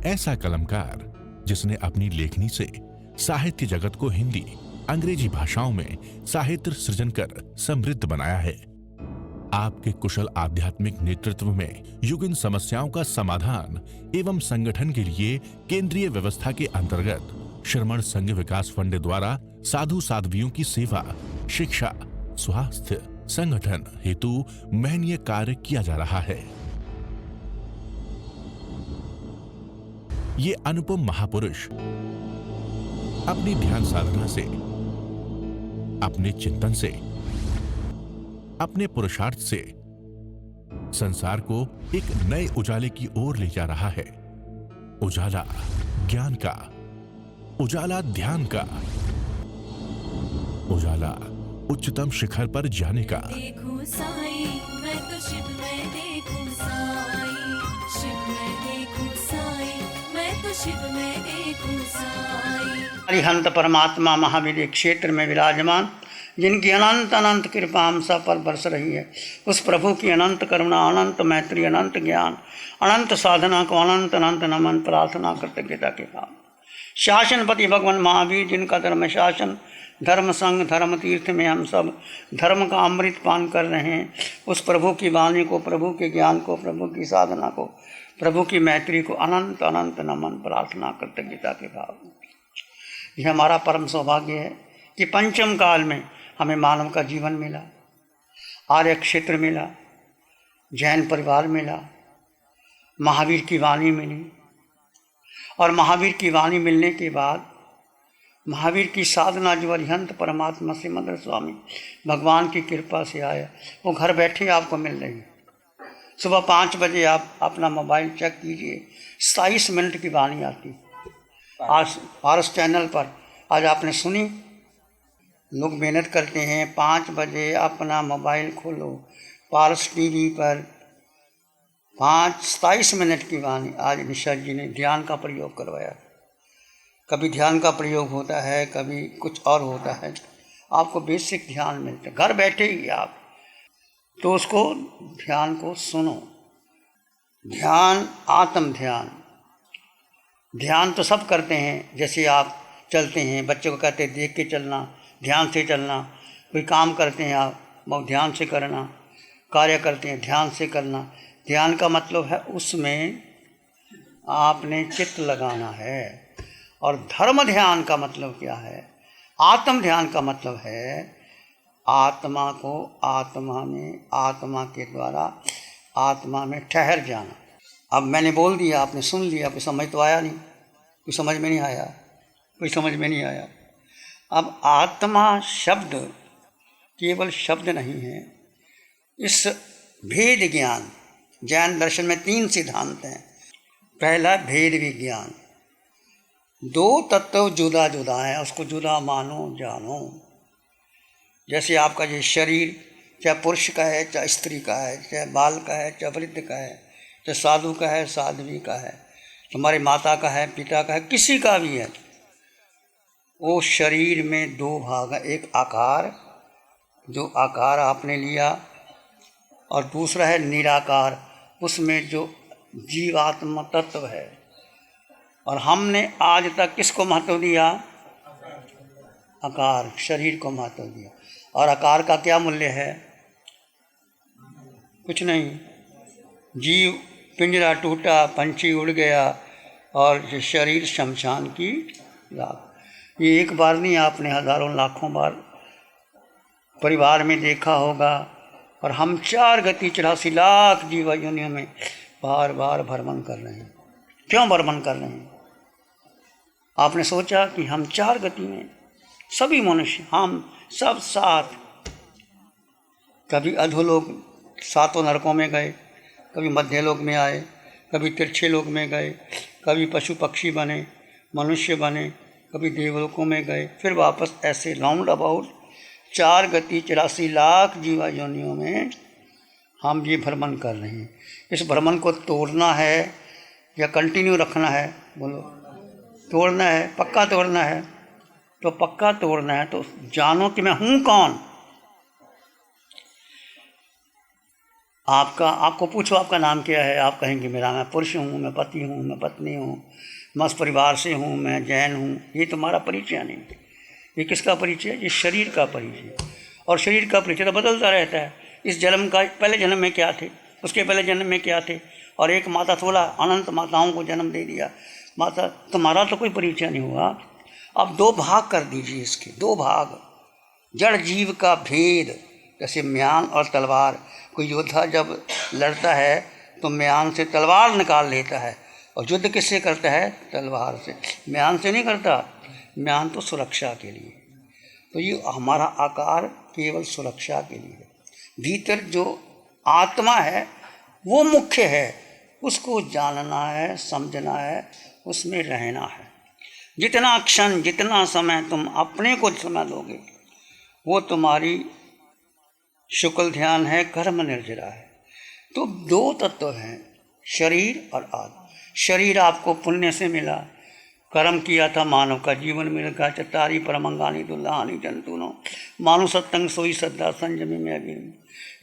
ऐसा कलमकार जिसने अपनी लेखनी से साहित्य जगत को हिंदी, अंग्रेजी भाषाओं में साहित्य सृजन कर समृद्ध बनाया है। आपके कुशल आध्यात्मिक नेतृत्व में युगीन समस्याओं का समाधान एवं संगठन के लिए केंद्रीय व्यवस्था के अंतर्गत श्रमण संघ विकास फंड द्वारा साधु साध्वियों की सेवा, शिक्षा, स्वास्थ्य, संगठन हेतु महनीय कार्य किया जा रहा है। ये अनुपम महापुरुष अपनी ध्यान साधना से, अपने चिंतन से, अपने पुरुषार्थ से संसार को एक नए उजाले की ओर ले जा रहा है। उजाला ज्ञान का, उजाला ध्यान का, उजाला उच्चतम शिखर पर जाने का। देखूं साई, मैं तो शिव में देखूं साई, शिव में देखूं साई, मैं तो शिव में देखूं साई। अरिहंत परमात्मा महावीर क्षेत्र में विराजमान, जिनकी अनंत अनंत कृपा हम सब पर बरस रही है, उस प्रभु की अनंत करुणा, अनंत मैत्री, अनंत ज्ञान, अनंत साधना को अनंत अनंत नमन, प्रार्थना कृतज्ञता के भाव। शासनपति भगवान महावीर, जिनका धर्म शासन, धर्म संघ, धर्म तीर्थ में हम सब धर्म का अमृत पान कर रहे हैं, उस प्रभु की वाणी को, प्रभु के ज्ञान को, प्रभु की साधना को, प्रभु की मैत्री को अनंत अनंत नमन, प्रार्थना कृतज्ञता के भाव। यह हमारा परम सौभाग्य है कि पंचम काल में हमें मानव का जीवन मिला, आर्य क्षेत्र मिला, जैन परिवार मिला, महावीर की वाणी मिली, और महावीर की वाणी मिलने के बाद महावीर की साधना जो अरिहंत परमात्मा श्रीमद स्वामी भगवान की कृपा से आया, वो घर बैठे आपको मिल रही है। सुबह 5 बजे आप अपना मोबाइल चेक कीजिए, 27 मिनट की वाणी आती आज पारस चैनल पर। आज आपने सुनी, लोग मेहनत करते हैं, 5 बजे अपना मोबाइल खोलो, पारस टीवी पर 27 मिनट की वाणी। आज निशा जी ने ध्यान का प्रयोग करवाया। कभी ध्यान का प्रयोग होता है, कभी कुछ और होता है, आपको बेसिक ध्यान मिलता है घर बैठे ही आप, तो उसको ध्यान को सुनो। ध्यान, आत्म ध्यान, ध्यान तो सब करते हैं। जैसे आप चलते हैं, बच्चों को कहते हैं देख के चलना, ध्यान से चलना। कोई काम करते हैं आप, बहुत ध्यान से करना। कार्य करते हैं, ध्यान से करना। ध्यान का मतलब है उसमें आपने चित्त लगाना है। और धर्म ध्यान का मतलब क्या है? आत्म ध्यान का मतलब है आत्मा को आत्मा में, आत्मा के द्वारा आत्मा में ठहर जाना। अब मैंने बोल दिया, आपने सुन लिया, कोई समझ तो आया नहीं, कोई समझ में नहीं आया, कोई समझ में नहीं आया। अब आत्मा शब्द केवल शब्द नहीं है, इस भेद ज्ञान, जैन दर्शन में 3 सिद्धांत हैं। पहला भेद विज्ञान, 2 तत्व जुदा जुदा हैं, उसको जुदा मानो जानो। जैसे आपका ये शरीर चाहे पुरुष का है, चाहे स्त्री का है, चाहे बाल का है, चाहे वृद्ध का है, चाहे साधु का है, साध्वी का है, तुम्हारी माता का है, पिता का है, किसी का भी है, वो शरीर में 2 भाग है। एक आकार, जो आकार आपने लिया, और दूसरा है निराकार, उसमें जो जीवात्मा तत्व है। और हमने आज तक किसको महत्व दिया? आकार, शरीर को महत्व दिया। और आकार का क्या मूल्य है? कुछ नहीं। जीव पिंजरा टूटा, पंछी उड़ गया, और ये शरीर शमशान की राख। ये एक बार नहीं, आपने हजारों लाखों बार परिवार में देखा होगा। और हम 4 गति 84 लाख जीव योनियों में बार बार भ्रमण कर रहे हैं। क्यों भ्रमण कर रहे हैं? आपने सोचा कि हम 4 गति में सभी मनुष्य, हम सब साथ, कभी अधोलोक 7 नरकों में गए, कभी मध्य लोक में आए, कभी तिरछे लोक में गए, कभी पशु पक्षी बने, मनुष्य बने, कभी देवलोकों में गए, फिर वापस ऐसे राउंड अबाउट 4 गति 84 लाख जीवा योनियों में हम ये भ्रमण कर रहे हैं। इस भ्रमण को तोड़ना है या कंटिन्यू रखना है? बोलो। तोड़ना है, पक्का तोड़ना है। तो पक्का तोड़ना है तो जानो कि मैं हूँ कौन। आपको पूछो आपका नाम क्या है, आप कहेंगे मेरा मैं पुरुष हूँ, मैं पति हूँ, मैं पत्नी हूँ, मैं उस परिवार से हूँ, मैं जैन हूँ। ये तुम्हारा परिचय नहीं, ये किसका परिचय है? ये शरीर का परिचय। और शरीर का परिचय तो बदलता रहता है। इस जन्म का पहले जन्म में क्या थे, उसके पहले जन्म में क्या थे, और एक माता थोड़ा अनंत माताओं को जन्म दे दिया। माता तुम्हारा तो कोई परिचय नहीं हुआ। अब दो भाग कर दीजिए इसके, दो भाग। जड़ जीव का भेद, जैसे म्यान और तलवार। कोई योद्धा जब लड़ता है तो म्यान से तलवार निकाल लेता है, और युद्ध किससे करता है? तलवार से, म्यान से नहीं करता। म्यान तो सुरक्षा के लिए। तो ये हमारा आकार केवल सुरक्षा के लिए है। भीतर जो आत्मा है वो मुख्य है, उसको जानना है, समझना है, उसमें रहना है। जितना क्षण, जितना समय तुम अपने को समय दोगे, वो तुम्हारी शुक्ल ध्यान है, कर्म निर्जरा है। तो दो तत्व हैं, शरीर और आत्मा। शरीर आपको पुण्य से मिला, कर्म किया था, मानव का जीवन मिल गया। चतारी परमंगानी दुल्हानी जंतुनो मानुसत्तंग सोई श्रद्धा संयमी में अगिन।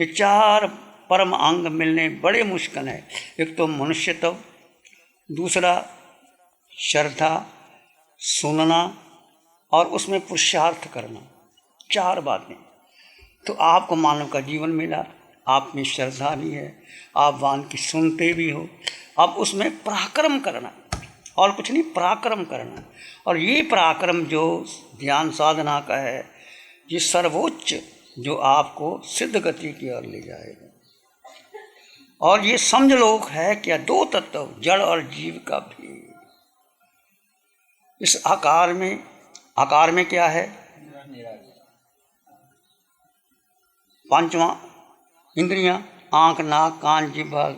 ये चार परम अंग मिलने बड़े मुश्किल है। एक तो मनुष्यत्व, दूसरा श्रद्धा, सुनना, और उसमें पुरुषार्थ करना, चार बातें। तो आपको मानव का जीवन मिला, आप में श्रद्धा भी है, आप वान की सुनते भी हो। अब उसमें पराक्रम करना, और कुछ नहीं, पराक्रम करना। और ये पराक्रम जो ध्यान साधना का है, ये सर्वोच्च जो आपको सिद्ध गति की ओर ले जाएगा। और ये समझ लो है क्या, दो तत्व, जड़ और जीव का भेद। इस आकार में क्या है? पांचवा इंद्रियां, आंख, नाक, कान, जिह्वा,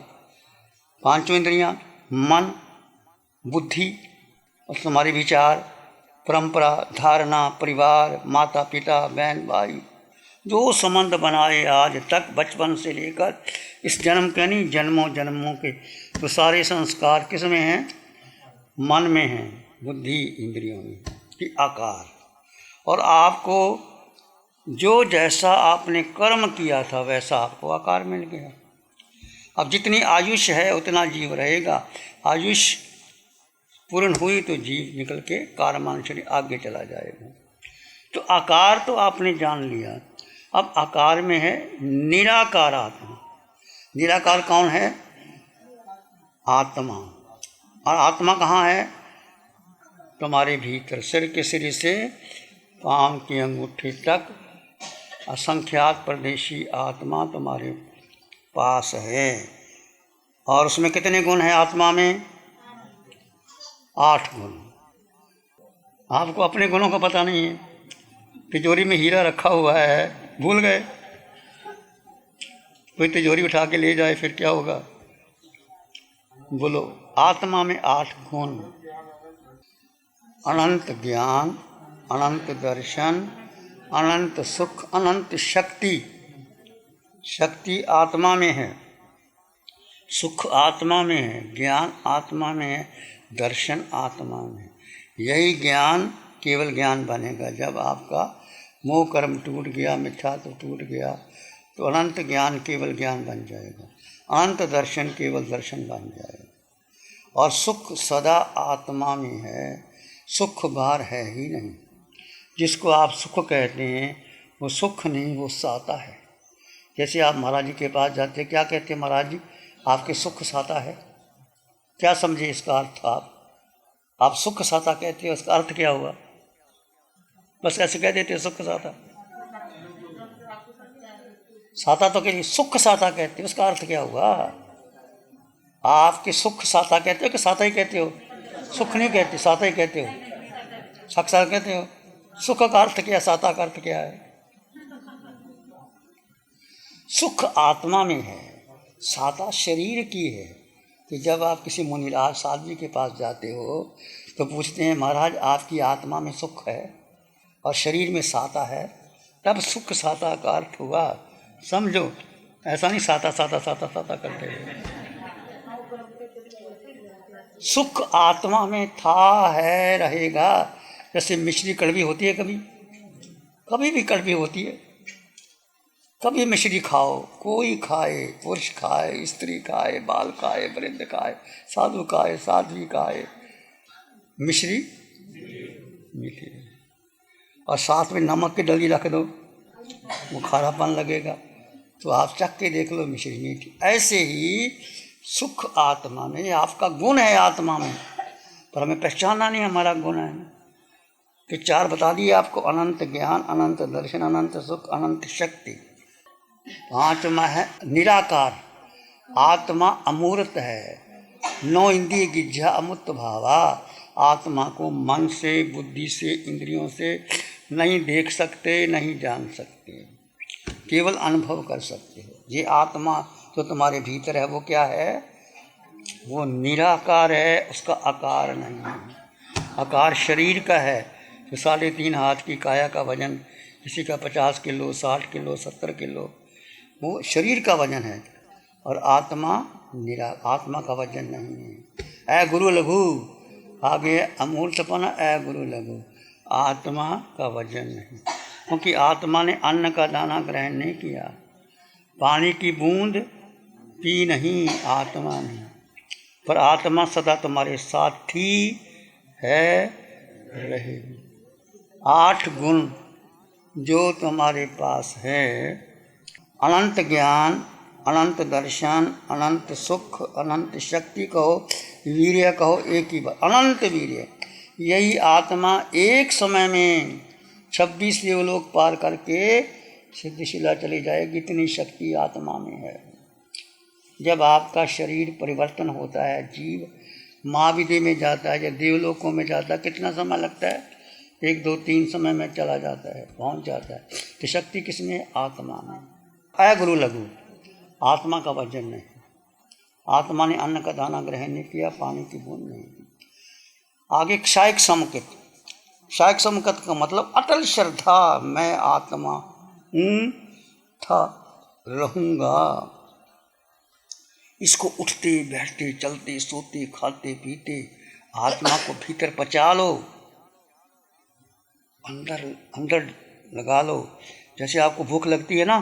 पांचों इंद्रियां, मन, बुद्धि, और तुम्हारे विचार, परंपरा, धारणा, परिवार, माता पिता, बहन भाई, जो संबंध बनाए आज तक बचपन से लेकर इस जन्म के नहीं, जन्मों जन्मों के, तो सारे संस्कार किस में हैं? मन में हैं, बुद्धि इंद्रियों में, कि आकार। और आपको जो जैसा आपने कर्म किया था वैसा आपको आकार मिल गया। अब जितनी आयुष है उतना जीव रहेगा। आयुष पूर्ण हुई तो जीव निकल के कारमान शरीर आगे चला जाएगा। तो आकार तो आपने जान लिया। अब आकार में है निराकार आत्मा। निराकार कौन है? आत्मा। और आत्मा कहाँ है? तुम्हारे भीतर, सिर के सिर से पाँव की अंगूठी तक असंख्यात परदेशी आत्मा तुम्हारे पास है। और उसमें कितने गुण हैं आत्मा में? 8 गुण। आपको अपने गुणों का पता नहीं है। तिजोरी में हीरा रखा हुआ है, भूल गए। कोई तिजोरी उठा के ले जाए फिर क्या होगा? बोलो। आत्मा में 8 गुण, अनंत ज्ञान, अनंत दर्शन, अनंत सुख, अनंत शक्ति। शक्ति आत्मा में है, सुख आत्मा में है, ज्ञान आत्मा में है, दर्शन आत्मा में है। यही ज्ञान केवल ज्ञान बनेगा जब आपका मोह कर्म टूट गया, मिथ्या तो टूट गया, तो अनंत ज्ञान केवल ज्ञान बन जाएगा, अनंत दर्शन केवल दर्शन बन जाएगा। और सुख सदा आत्मा में है, सुख बाहर है ही नहीं। जिसको आप सुख कहते हैं वो सुख नहीं, वो साता है। जैसे आप महाराज जी के पास जाते हैं, क्या कहते हैं? महाराज जी आपके सुख साता है। क्या समझे इसका अर्थ? आप सुख साता कहते हो, उसका अर्थ क्या हुआ? बस ऐसे कह देते हो सुख साता। साता तो कहिए, सुख साता कहते हो, उसका अर्थ क्या हुआ? आपके सुख साता कहते हो कि साता ही कहते हो? सुख नहीं कहते, साता ही कहते हो, साक्षात कहते हो। सुख का अर्थ क्या, साता का अर्थ क्या है? सुख आत्मा में है, साता शरीर की है। कि जब आप किसी मुनिराज साधु जी के पास जाते हो तो पूछते हैं महाराज आपकी आत्मा में सुख है और शरीर में साता है, तब सुख साता का अर्थ हुआ। समझो, ऐसा नहीं साता साता साता साता करते हुए। सुख आत्मा में था, है, रहेगा। जैसे मिश्री कड़वी होती है, कभी भी कड़वी होती है, कभी मिश्री खाओ, कोई खाए, पुरुष खाए, स्त्री खाए, बाल खाए, वृद्ध खाए, साधु खाए, साध्वी खाए, मिश्री मीठी रहे। और साथ में नमक की डली रख दो, वो खारापन लगेगा, तो आप चख के देख लो मिश्री मीठी। ऐसे ही सुख आत्मा में, आपका गुण है आत्मा में, पर हमें पहचानना नहीं हमारा गुण है। तो चार बता दिए आपको, अनंत ज्ञान, अनंत दर्शन, अनंत सुख, अनंत शक्ति। पांचवा है निराकार, आत्मा अमूर्त है, नौ इंद्रिय गिज्झा अमूर्त भावा। आत्मा को मन से, बुद्धि से, इंद्रियों से नहीं देख सकते, नहीं जान सकते, केवल अनुभव कर सकते हो। ये आत्मा जो तुम्हारे भीतर है वो क्या है? वो निराकार है, उसका आकार नहीं है। आकार शरीर का है, जो 3.5 हाथ की काया का वजन, किसी का 50 किलो, 60 किलो, 70 किलो, वो शरीर का वजन है। और आत्मा आत्मा का वजन नहीं है। ऐ गुरु लघु, आगे अमूर्तपना, ऐ गुरु लघु, आत्मा का वजन नहीं, क्योंकि आत्मा ने अन्न का दाना ग्रहण नहीं किया, पानी की बूंद पी नहीं आत्मा ने, पर आत्मा सदा तुम्हारे साथ थी, है, रहेगी। 8 गुण जो तुम्हारे पास है, अनंत ज्ञान, अनंत दर्शन, अनंत सुख, अनंत शक्ति कहो, वीर्य कहो, एक ही बात, अनंत वीर्य। यही आत्मा एक समय में 26 देवलोक पार करके सिद्धिशिला चली जाएगी, इतनी शक्ति आत्मा में है। जब आपका शरीर परिवर्तन होता है, जीव महाविधि में जाता है या देवलोकों में जाता है, कितना समय लगता है? 1, 2, 3 समय में चला जाता है, पहुंच जाता है। तो शक्ति किसमें? आत्मा में। ऐ गुरु लघु, आत्मा का वजन नहीं। आत्मा ने अन्न का दाना ग्रहण नहीं किया, पानी की बूंद नहीं की। आगे क्षायक समुचित, क्षायक समुचित का मतलब अटल श्रद्धा, मैं आत्मा हूँ, था, रहूँगा। इसको उठते बैठते चलते सोते खाते पीते आत्मा को भीतर पचा लो, अंदर लगा लो। जैसे आपको भूख लगती है ना,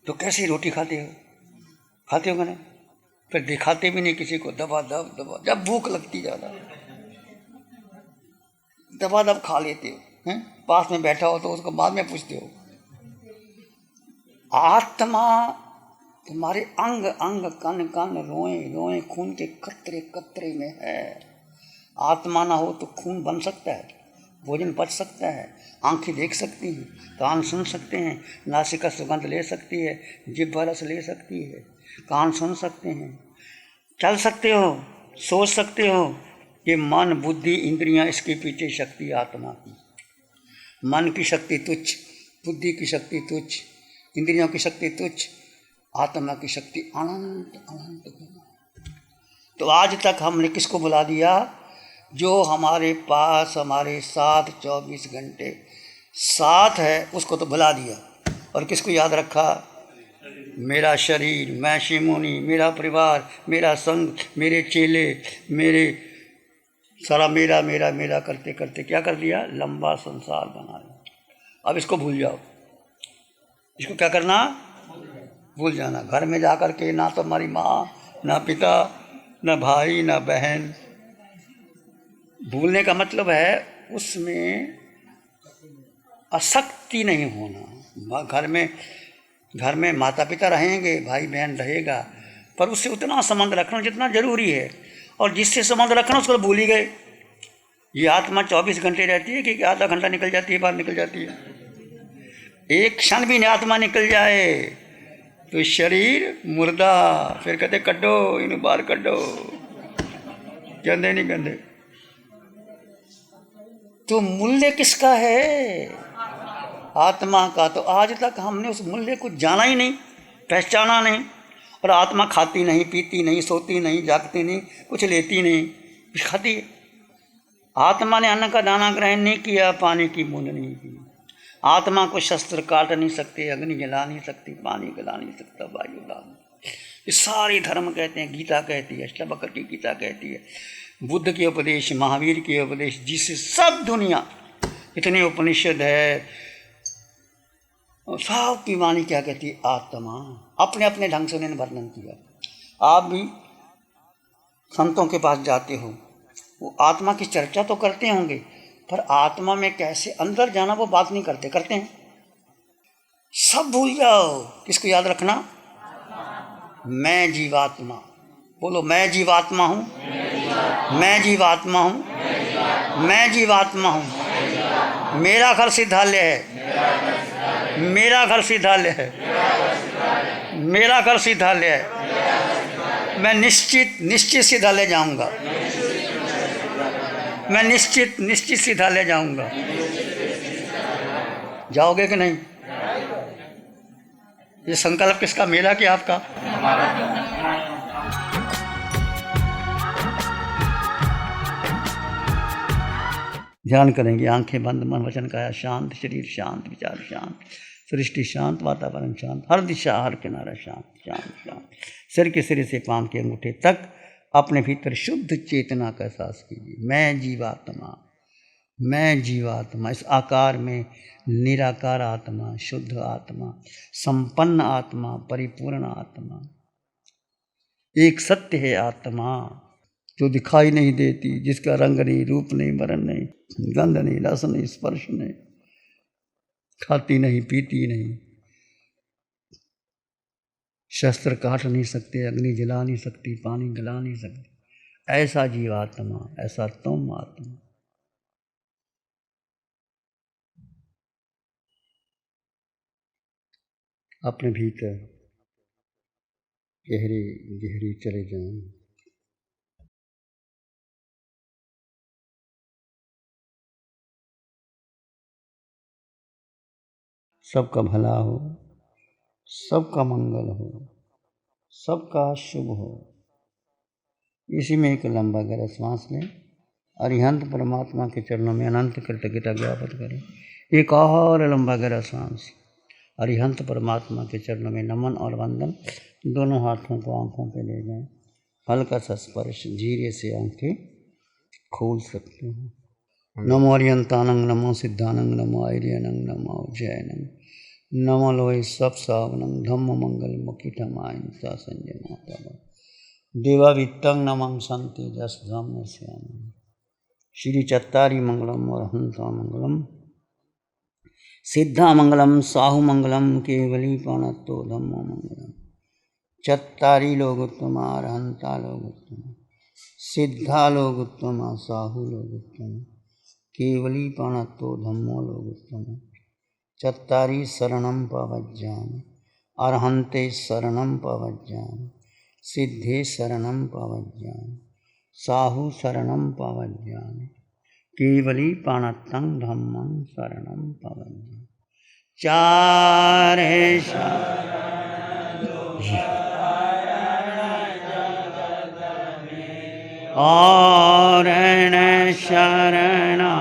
तो कैसी रोटी खाते हो ना, फिर दिखाते भी नहीं किसी को, दबा दब जब भूख लगती ज़्यादा दबा दब खा लेते हो हैं? पास में बैठा हो तो उसको बाद में पूछते हो। आत्मा तुम्हारे अंग अंग, कण कण, रोए रोए, खून के कतरे कतरे में है। आत्मा ना हो तो खून बन सकता है, भोजन पच सकता है, आंखें देख सकती हैं, कान सुन सकते हैं, नासिका सुगंध ले सकती है, जिह्वा रस ले सकती है, कान सुन सकते हैं, चल सकते हो, सोच सकते हो। ये मन बुद्धि इंद्रियां, इसके पीछे शक्ति आत्मा की। मन की शक्ति तुच्छ, बुद्धि की शक्ति तुच्छ, इंद्रियों की शक्ति तुच्छ, आत्मा की शक्ति अनंत अनंत गुना। तो आज तक हमने किसको बुला दिया? जो हमारे पास हमारे साथ 24 घंटे साथ है, उसको तो बुला दिया। और किसको याद रखा? मेरा शरीर, मैं शिवमुनि, मेरा परिवार, मेरा संग, मेरे चेले, मेरे सारा मेरा मेरा मेरा करते करते क्या कर दिया? लंबा संसार बना लिया। अब इसको भूल जाओ। इसको क्या करना? भूल जाना। घर में जा कर के ना तो हमारी माँ, ना पिता, ना भाई, ना बहन। भूलने का मतलब है उसमें आसक्ति नहीं होना। घर में माता पिता रहेंगे, भाई बहन रहेगा, पर उससे उतना संबंध रखना जितना जरूरी है। और जिससे संबंध रखना उसको भूल ही गए। ये आत्मा 24 घंटे रहती है कि आधा घंटा निकल जाती है, बाहर निकल जाती है। एक क्षण भी आत्मा निकल जाए तो शरीर मुर्दा। फिर कहते कड्डो, इन्हें बाहर कड्डो, गंदे नहीं गंदे। तो मूल्य किसका है? आत्मा का। तो आज तक हमने उस मूल्य को जाना ही नहीं, पहचाना नहीं। और आत्मा खाती नहीं, पीती नहीं, सोती नहीं, जागती नहीं, कुछ लेती नहीं, कुछ खाती है। आत्मा ने अन्न का दाना ग्रहण नहीं किया, पानी की बूंद नहीं की। आत्मा को शस्त्र काट नहीं सकते, अग्नि जला नहीं सकती, पानी गला नहीं सकता, वायु उड़ा नहीं। ये सारे धर्म कहते हैं, गीता कहती है, अष्टावक्र की गीता कहती है, बुद्ध के उपदेश, महावीर के उपदेश, जिससे सब दुनिया, इतने उपनिषद है, और सबकी वाणी क्या कहती है? आत्मा। अपने अपने ढंग से उन्होंने वर्णन किया। आप भी संतों के पास जाते हो, वो आत्मा की चर्चा तो करते होंगे, पर आत्मा में कैसे अंदर जाना वो बात नहीं करते। करते हैं? सब भूल जाओ। किसको याद रखना? मैं जीवात्मा। बोलो, मैं जीवात्मा हूँ, मैं जीवात्मा हूँ, मैं जीवात्मा हूँ। मेरा घर सिद्धालय है, मेरा घर सिद्धालय है, मेरा घर सिद्धालय है। मैं निश्चित सिद्धालय जाऊंगा, मैं निश्चित सिद्धालय जाऊंगा। जाओगे कि नहीं? ये संकल्प किसका? मेरा कि आपका? ध्यान करेंगे, आंखें बंद, मन वचन काया शांत, शरीर शांत, विचार शांत, सृष्टि शांत, वातावरण शांत, हर दिशा हर किनारा शांत शांत शांत। सिर के सिरे से पांव के अंगूठे तक अपने भीतर शुद्ध चेतना का एहसास कीजिए। मैं जीवात्मा, मैं जीवात्मा। इस आकार में निराकार आत्मा, शुद्ध आत्मा, संपन्न आत्मा, परिपूर्ण आत्मा, एक सत्य है आत्मा जो दिखाई नहीं देती, जिसका रंग नहीं, रूप नहीं, वर्ण नहीं, गंध नहीं, रस नहीं, स्पर्श नहीं, खाती नहीं, पीती नहीं, शस्त्र काट नहीं सकते, अग्नि जला नहीं सकती, पानी गला नहीं सकती। ऐसा जीवात्मा, ऐसा तुम आत्मा। अपने भीतर गहरी गहरी चले जाएं। सबका भला हो, सबका मंगल हो, सबका शुभ हो। इसी में एक लंबा गहरा श्वास लें। अरिहंत परमात्मा के चरणों में अनंत कृतज्ञता ज्ञापित करें। एक और लंबा गहरा श्वास। अरिहंत परमात्मा के चरणों में नमन और वंदन। दोनों हाथों को आंखों पे ले जाएं। हल्का सा स्पर्श, धीरे से आंखें खोल सकते हैं। नमो अरिहंतानंग, नमो सिद्धानंग, नमो आर्यनंग, नमो जैनंग, नमो लोहे सब सावनंग, धम्म मंगल मुखितमाय सा संजय माता देवा वित्तंग नमं संते जस धम्म श्याम। श्री चत्तारी मंगलम और हंसा मंगलम, सिद्धा मंगलम, साहु मंगलम, केवली पाणत्तो धम्मो मंगलम। चत्तारी लोग उत्तमा, हंता लोग उत्तमा, सिद्धा लोग उत्तमा, साहु लोग उत्तमा, केवली पाणत्तो धम्मो लोग उत्तमा। चत्तारी शरणं पवज्जामि, अर्हन्ते शरणं पवज्जामि, सिद्धे शरणं पवज्जामि, साहु शरणं पवज्जामि, केवली पाणत्तं धम्मं शरणं पवज्जामि। चारे और शरणा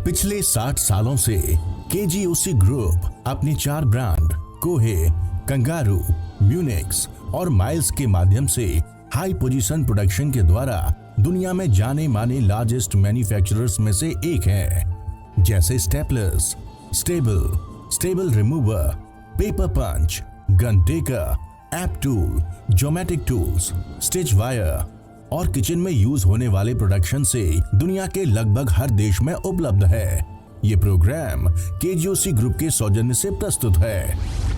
पिछले 60 सालों से केजीओसी ग्रुप अपने 4 ब्रांड कोहे, कंगारू, म्यूनिक्स और माइल्स के माध्यम से हाई पोजीशन प्रोडक्शन के द्वारा दुनिया में जाने माने लार्जेस्ट मैन्युफैक्चरर्स में से एक है। जैसे staplers, staple remover, paper punch, gun tacker, app tool, geometric tools, stitch wire और किचन में यूज होने वाले प्रोडक्शन से दुनिया के लगभग हर देश में उपलब्ध है। ये प्रोग्राम केजीओसी ग्रुप के सौजन्य से प्रस्तुत है।